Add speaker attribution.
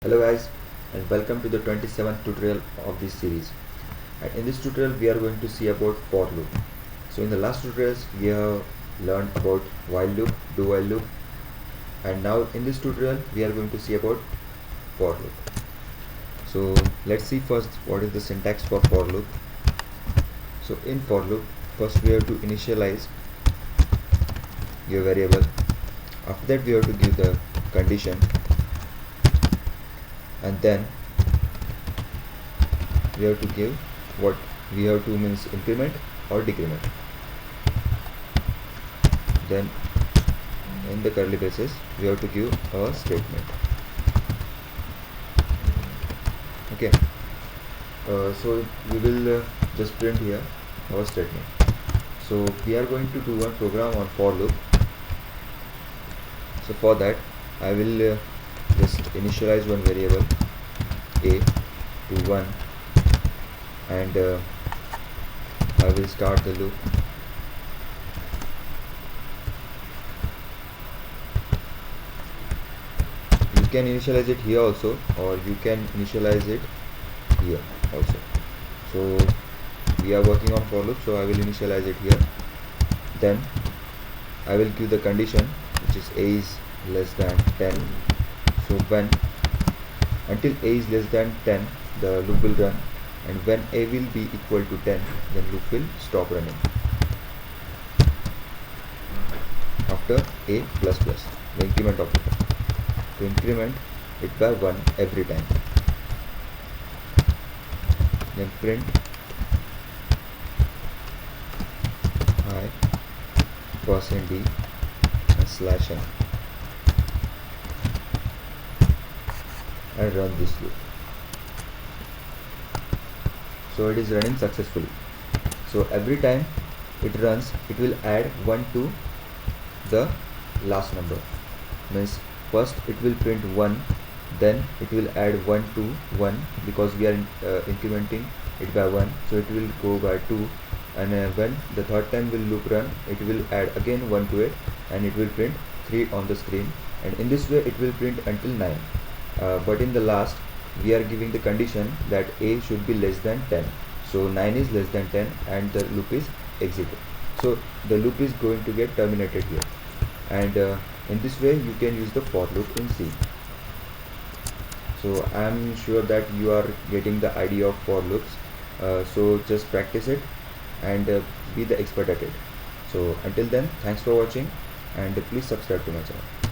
Speaker 1: Hello guys, and welcome to the 27th tutorial of this series. And in this tutorial we are going to see about for loop. So in the last tutorials we have learned about while loop, do while loop, and now in this tutorial we are going to see about for loop. So let's see first what is the syntax for loop. So in for loop, first we have to initialize your variable. After that we have to give the condition, and then we have to give what we have to means increment or decrement. Then in the curly braces we have to give a statement. Okay, so we will just print here our statement. So we are going to do one program on for loop. So for that I will just initialize one variable a to 1, and I will start the loop. You can initialize it here also, or you can initialize it here also. So we are working on for loop, so I will initialize it here. Then I will give the condition, which is a is less than 10. So when until a is less than 10 the loop will run, and when a will be equal to 10 then loop will stop running after a plus plus, the increment operator, to increment it by 1 every time. Then print I %d and /n and run this loop. So it is running successfully. So every time it runs, it will add 1 to the last number. Means first it will print 1, then it will add 1 to 1 because we are incrementing it by 1. So it will go by 2, and when the third time will loop run, it will add again 1 to it, and it will print 3 on the screen. And in this way it will print until 9. But in the last we are giving the condition that a should be less than 10. So 9 is less than 10 and the loop is exited. So the loop is going to get terminated here, and in this way you can use the for loop in C. So I am sure that you are getting the idea of for loops. So just practice it and be the expert at it. So until then, thanks for watching, and please subscribe to my channel.